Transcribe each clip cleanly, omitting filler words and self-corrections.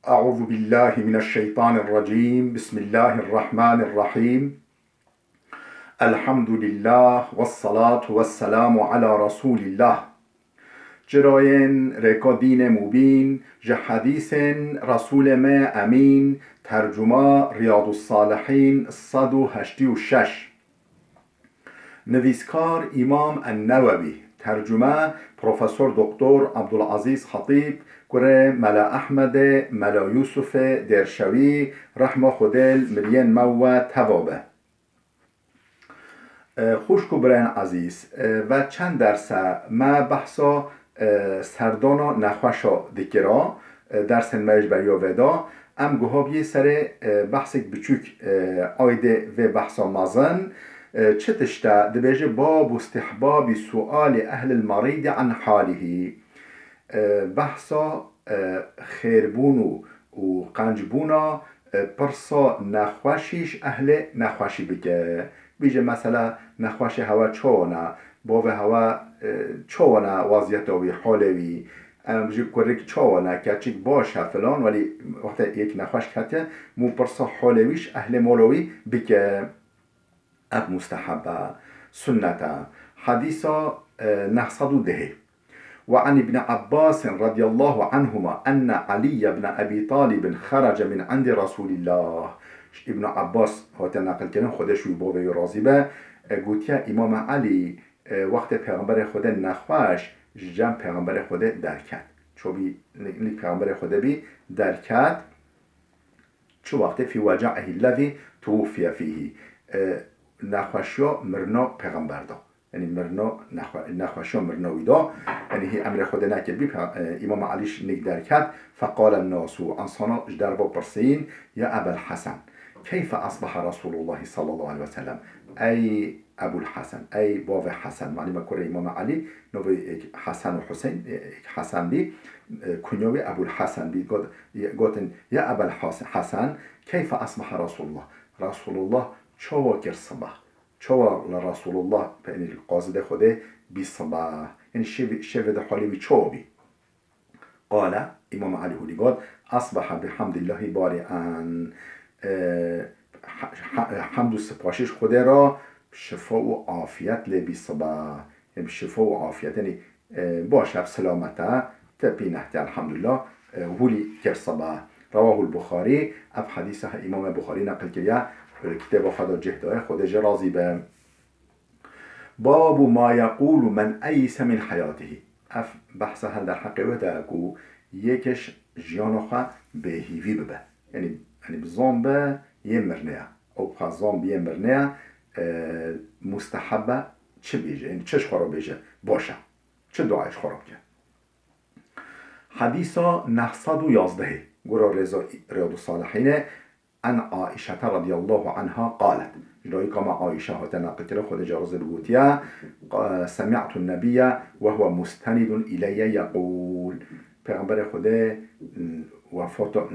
أعوذ بالله من الشيطان الرجيم. بسم الله الرحمن الرحيم. الحمد لله والصلاة والسلام على رسول الله. جراين ريكا دين مبين جه حديث رسول ما أمين. ترجمة رياض الصالحين 186. نویسکار امام النووي. ترجمه پروفسور دکتر عبدالعزیز خطیب. گره ملا احمد ملا یوسف درشوی رحمه خودل ملین مو توابه. خوشکو برین عزیز و چند درسه ما بحثا سردانا نخوشا دکرا درس مجبری ودا ام گوهابی سر بحثک بچوک آیده و بحثا مازن چه تشتا دبیجه باب استحباب سؤال اهل المريض عن حاله. بحثا خیربون و قنجبونا پرسا نخوشیش اهل نخوشی بگه بیجه مثلا نخوش هوا چوانا باو هوا چوانا وضعیتاوی حالوی بجه کرک چوانا که چیک باشه فلان ولی وقتی یک نخوش کته مو پرسا حالویش اهل مولوی بگه اب مستحبه سنته. حديثا نحصد ده. وعن ابن عباس رضي الله عنهما أن علي بن أبي طالب خرج من عند رسول الله. ابن عباس هات نقل کنن خودش روی باوی رازی به گوتیا امام علی وقت پیغمبر خود نخواش جمع پیغمبر خود درکت چوبی لیک پیغمبر خود بی درکت چو وقت فی وجعه الذي توفی فیه نخوشیا مرنا پیغمبر دا یعنی مرنا نخوشیا مرناوی دا یعنی هی امر خود نکرد بی امام علیش نک درکت. فقال الناس انسانا در با پرسین یا ابا الحسن كيف أصبح رسول الله صلى الله عليه وسلم أي أبو الحسن أي باب حسن معلومة كره إمام علي نوي حسن وحسين حسن بي كنيوي أبو الحسن بي قلت يا أبا الحسن كيف أصبح رسول الله شو كر صباح شو لرسول الله يعني القاصد خده بالصباح يعني شيء ده حالي بي قال إمام علي هو قال أصبح بحمد الله بارئا حمد و سپاشش خود را شفا و عافیت لبی صبح یعنی شفا و عافیت یعنی باشه سلامته تبی نهتی الحمدلله هولی کر صبح. رواه البخاری. اب حدیث امام بخاری نقل کرده کتاب خدا جهدای خودش راضی به. باب ما یقول من ایس من حیاته. اف بحث هل در حقی وده که یکش جیانوخه به هیوی ببه یعنی بزنبه یه مرنه او بخزان بیه مرنه مستحبه چه بیجه یعنی چش خراب بیجه باشه چه دعایش خراب که. حدیثا 911 گرا رياض الصالحين عن عائشة رضي الله عنها قالت جلوی کما عائشه ها تنقل کرده خود جارز بگوتیا سمعت النبي وهو مستند إلي يقول پیغمبر خود وفات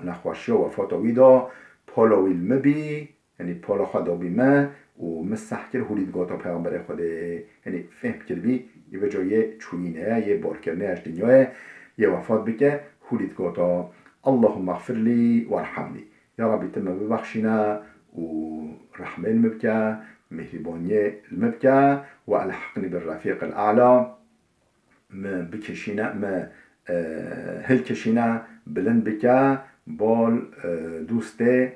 نخواشی و وفات ویدا پالاویل مبی یعنی پالا خدا بی ما و مسح کرد هولیدگاتا پیغمبر خود یعنی فهم کرد بی یه به جای چوینه یه بار کرنه اش دنیاه یه وفات بکه هولیدگاتا اللهم اغفر لی و ارحمنی یا ربی تم ببخشینا و رحمه المبکه مهربانی المبکه و الحقنی بالرفیق الاعلا بکشینا ما هل کشینا بلند بکه بال دوسته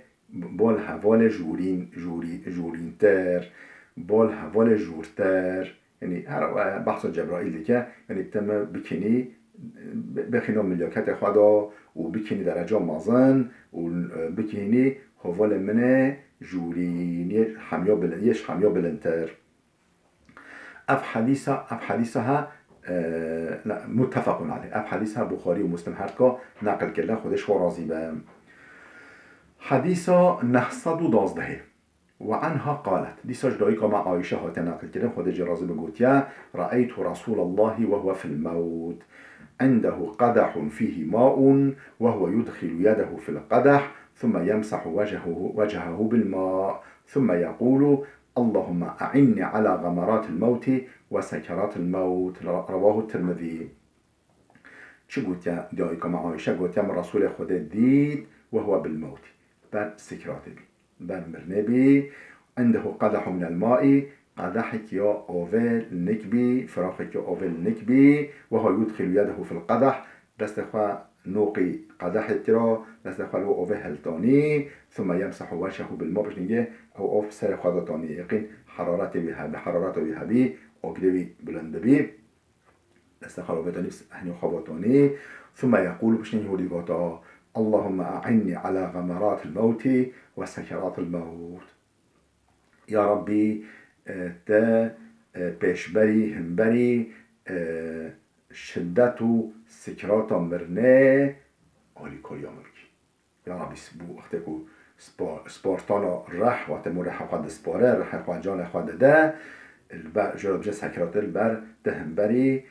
بال حوال جورین تر بال حوال جورتر یعنی هر بحث جبرائیل که یعنی تم بکنی بخینا ملیاکت خدا و بکنی درجه مازن و بکنی حوال منه جورین یش حمیا بلندتر. اف حدیثها متفق عليه. اب حدیث بخاری و مسلم هر کا نقل کرده خودش و راضی به. حدیثا 912 و عنها قالت دیساش دایی که ما عایشه ها نقل کرده خودش راضی به گوتیا رأيت رسول الله وهو في الموت عنده قدح فيه ماء وهو يدخل يده في القدح ثم يمسح وجهه بالماء ثم يقول اللهم أعني على غمرات الموت وسكرات الموت. رواه الترمذي. چه گوتیا دیایی که عایشه گوتیا من رسول خود دید و هو بالموت بر سكرات بي بر مرنه بي عنده قدح من الماء قدحك يا أوفيل نكبي فراخك يا أوفيل نكبي وهو يدخل يده في القدح دست خوا نوقي قدح ترى دست خوا لو أوفيل هلتاني ثم يمسح وجهه بالماء باش نجي أو أوف سر خدتاني يقين حرارته بها بحرارته بها بي أقدبي بلند بي دست خوا بتاني هني خبطاني ثم يقول باش نجي اللهم أعني على غمرات الموت وسكرات الموت يا ربي تا پیشبری همبری شدت و سکرات مرنه آلی کلیا ملکی یا ربی سبو وقتی که سپارتانا رح وقتی مو رح خود سپاره رح خود جان خود ده جرب جه سکرات البر ده همبری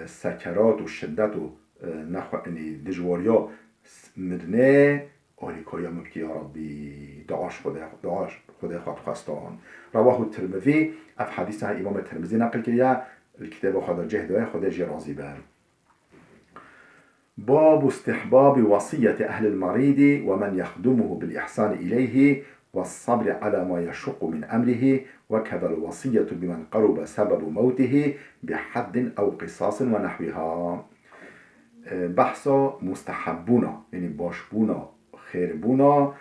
سکرات و شدت و نخوانی دجواریا مرنه آلی کلیا ملکی یا ربی دعاش خدا خود خواستان رواه الترمذي اف حديثها امام الترمذي نقل كريا الكتاب خدا جهده خدا جي راضي بار باب استحباب وصية أهل المريض ومن يخدمه بالإحسان إليه والصبر على ما يشق من أمره وكذا الوصية بمن قرب سبب موته بحد أو قصاص ونحوها بحثا مستحبونا يعني باشبونا خيربونا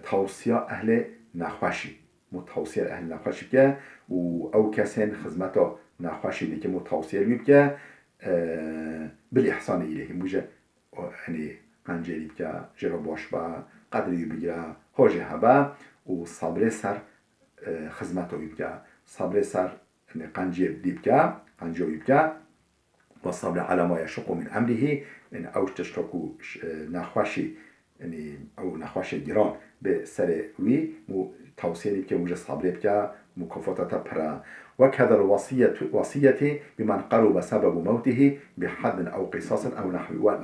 توصية أهل نخوشی متوصیه اهل نخوشی که و او کسین خدمتا نخوشی دی که متوصیه بیب که بالاحسان الیه موجه یعنی قنجری بیب که جرا باش با قدری بگیره حاجه هبه و صبر سر خدمتا بیب که صبر سر قنجی بیب که قنجی بیب که و صبر على ما يشق من امره یعنی اوش تشتاکو نخوشی یعنی او نخوش گران به سر وی توصیه که موجه صبره بکه مکافاتت پره و کدر وصیتی بمن قرب سبب موته بحد او قصاص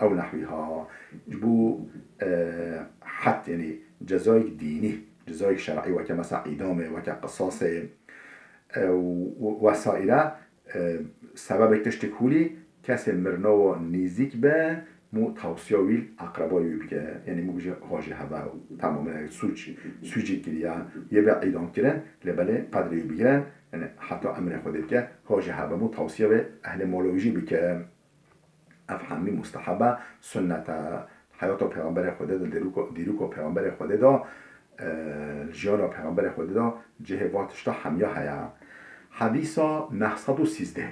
او نحوها بو حد یعنی جزای دینی جزای شرعی و که مثلا اعدامه و که قصاص وسائله سبب تشتکولی کسی مرنا و نیزیک به مو توصیه ویل اقربایی بکه یعنی مو بجه حاجه هوا تماما سوچی گیریا یه به ایدام کرن لبله قدری بگیرن یعنی حتی امر خود بکه حاجه هوا مو توصیه به اهل مولوژی بکه افهمی مستحبه سنت حیات و پیغمبر خود دا دیروک و پیغمبر خود دا جیان و پیغمبر خود دا جه واتش دا همیا هیا حدیثا 913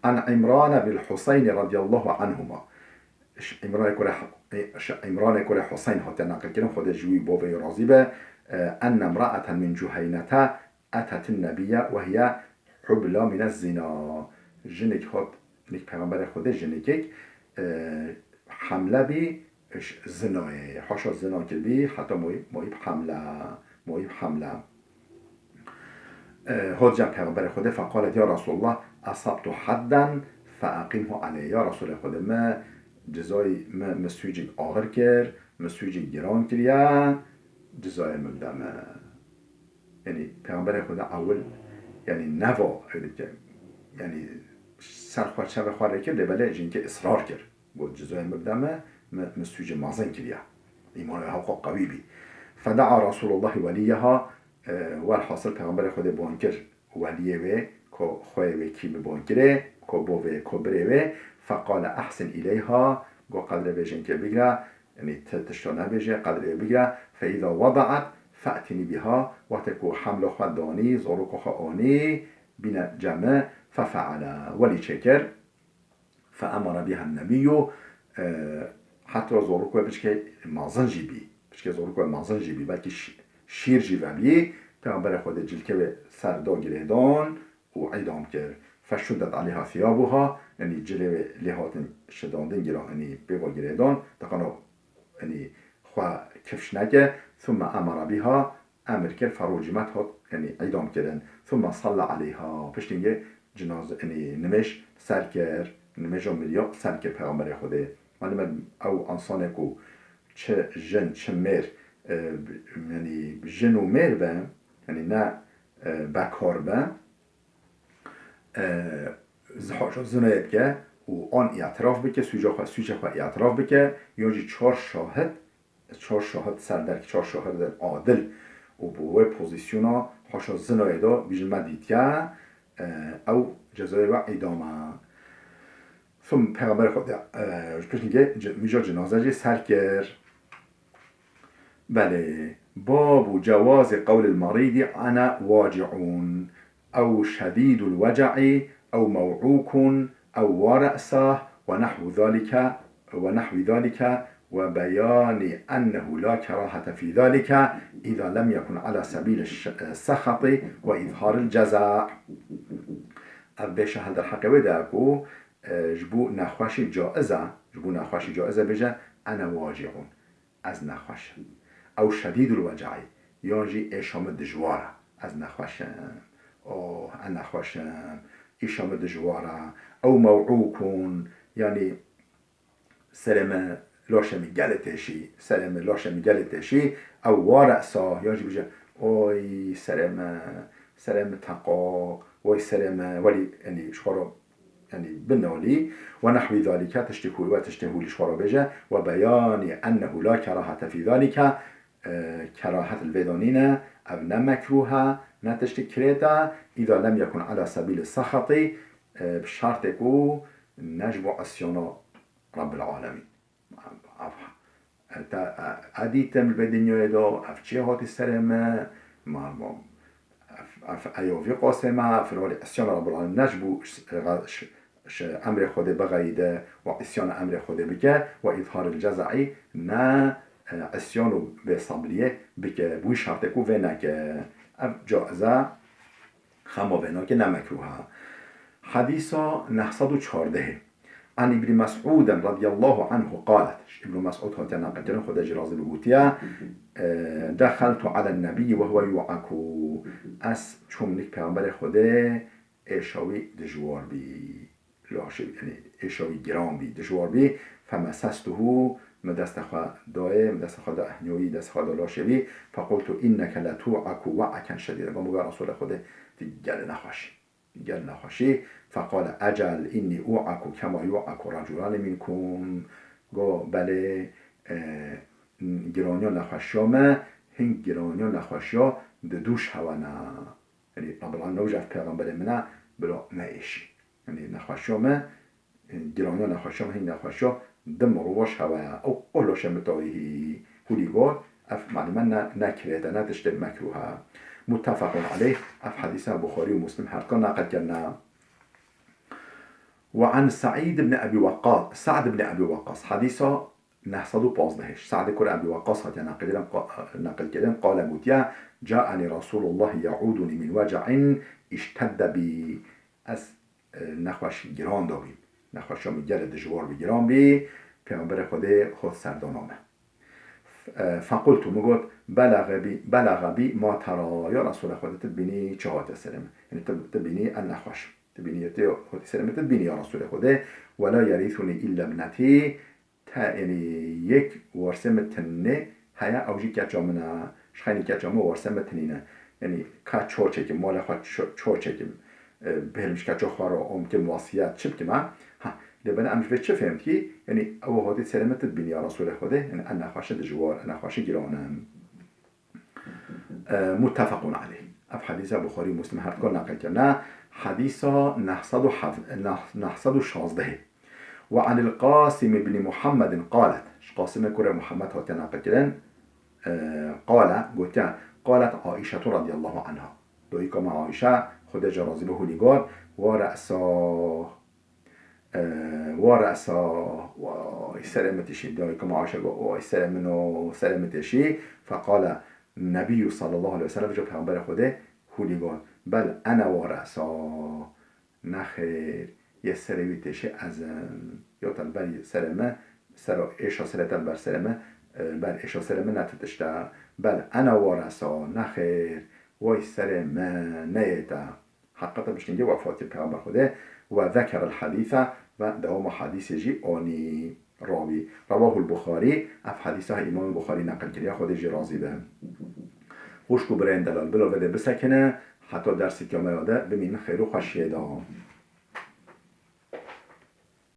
عن عمران بالحسين رضي الله عنهما عمران كره حسين هاتن نقل كرم خود جوي بابي راضي به أن امرأة من جهينة أتت النبي وهي حبلى من الزنا جنك هات نك پیغمبر خود جنكك حمله بي زناه حاشا زنا كربي حتى مويب حمله هات جن پیغمبر خود فقالت يا رسول الله أصبت حدا فأقيمه عليه يا رسول خود ما جزای مسویجی آخر کرد مسویجی گران کرد جزای مقدمه یعنی پیغمبر خدا اول یعنی نوا یعنی سرخواه شب خواه کرد لبله جین که اصرار کرد بود جزای مقدمه مسویجی مازن کرد ایمان حقا قوی بی فدعا رسول الله ولیها والحاصل پیغمبر خدا بان کرد ولیه و که خواه و کی بان کرد که بوه کبره و فقال احسن إليها قو قدر بيجن كبيرا يعني تشتونا بيجن قدر بيجا فإذا وضعت فأتني بها وتكو حمل خداني زورك خاني بنا جمع ففعل ولي شكر فأمر بها النبي حتى زورك بيجي مازن جيبي بيجي زورك مازن جيبي بلكي شير جيبي پیغمبر خود جلکه سردا گریدان و اعدام کرد فشدت عليها ثيابها يعني جلوه لهاتن شداندن گرا يعني بوا گریدان دقنا يعني خوا کفش نگه ثم امر بها امر کرد فروجمت هات يعني اعدام کردن ثم صلى عليها پشتینگه جنازه يعني نمش سر کرد نمش ملیا سر کرد پیغمبر خوده معلومه او انسانه کو چه جن چه مر يعني جن و مر به يعني نه بکار به زنایت که و آن اعتراف بکه سویجا خواه اعتراف بکه یونجی 4 شاهد سردر که 4 شاهد عادل و بوه پوزیسیونا حاشا زنای دا بیجن مدیدیا او جزای و ایدامه ثم پیغمبر خود میجا جنازه جی سر کرد. بله باب جواز قول المريض أنا واجعون أو شديد الوجع أو موعوك أو ورأسه ونحو ذلك وبيان أنه لا كراهة في ذلك إذا لم يكن على سبيل السخط وإظهار الجزاء. أبيش هذا الحقيقة داكو جبو نخواشي جائزة بجا أنا واجعون از نخوش او شدید الوجع یعنی اشام دجواره از نخوشم او نخوشم اشام دجواره او موعوکون یعنی سرم لاشمی گلتشی او وارأسا یعنی بجا اوی سرم تقا وی سرم ولی یعنی شخورو يعني بالنولي ونحو ذلك تشتهولي شخورا بجا وبيان أنه لا كراهة في ذلك كراهة الفيدونين أبنى مكروها نتشتكريتا إذا لم يكن على سبيل السخط بشرط يكون نجب أسيونا رب العالمين. أديتم البدنيا دو أفتشي هاتي السلامة أيوة في قاسمة في الوالي أسيونا رب العالمين نجبو امر خود بغیده و اسیان امر خود بکه و اظهار الجزعی نه اسیانو به صبریه بکه بوی شرطه کو و نکه جائزه خما و نکه نمکروها. حدیثا 914 عن ابن مسعود رضی الله عنه قالت ابن مسعود هاتی نقل خود جرازی بگوتیه دخلت على النبي وهو يوعكو اس چومنیک پیغمبر خوده اشاوی دجوار بی یعنی اشاوی گرام بی دجوار بی فمسسته مدست خواه دائه مدست خواه دا احنیوی دست خواه دا لاشوی فقلت اینک لتوعک وعکا شدید و مگه رسول خوده گل نخواشی فقال اجل اینی اوعک کما یوعک رجلان منکم گو بله گرانیا نخواشیامه هنگ گرانیا نخواشیا دوش هوانا یعنی رب العالمین نوجه پیغمبر منه بلا نایشی یعنی نخواشیامه گرانیا نخواشیامه هنگ نخواشیا دم روش هوا او قلوش متاویهی هولی گول اف معلومه نکریده ندشته مکروها متفق علیه اف حدیث بخاری و مسلم هر کان نقل کرنا. وعن سعد بن أبي وقاص حديثا 915 سعد كل أبي وقاص هاتي نقل كلام قال بوتيا جاءني رسول الله يعودني من وجع اشتد بي از نخوش گران دابي نخوش می گرد جوار بگران بي پیامبر خود سردانامه فقلت مگوت بلغ بي ما ترى يا رسول خود تبيني چهات سلم يعني تبيني النخوش تبيني خود سلم تبيني يا رسول خود ولا يرثني إلا ابنتي یعنی یک ورسم تنه هیا اوجی کجامنا شخینی کجامه ورسم تنینه یعنی که چور چکم مال خود چور چکم بهرمش که چور خورا که وصیت چپ که من لبنه امش به چه فهمت کی یعنی او هادی سلامت بینی یا رسول خوده یعنی انا خوشه دجوار انا خوشه گرانم. متفق علیه اف حدیث بخاری مسلم هر کار نقل کرده حدیثا 916 وعن القاسم بن محمد قالت قاسم كره محمد هاتنا قتلن قالت عائشة رضي الله عنها دويكا مع عائشة خد جرازي له لقال ورأسا وسلامتشي دويكا مع عائشة وسلامتشي فقال النبي صلى الله عليه وسلم جاء پیغمبر خده هو بل انا ورأسا نخير یه سرویتشه از یا تنبری سرمه سر ایشا سرتن بر سرمه بر ایشا سرمه نتتشته بل انا وارسا نخیر وای سرمه نیتا حقیقتا بشنگه وفات پیغمبر خوده و ذکر الحدیث و دوام حدیث جی آنی راوی رواه البخاری اف حدیثه امام بخاری نقل کرده خود جی رازی به خوشکو برین دلال بلا وده بسکنه حتی درسی که آمده بمین خیر و خوشیه دا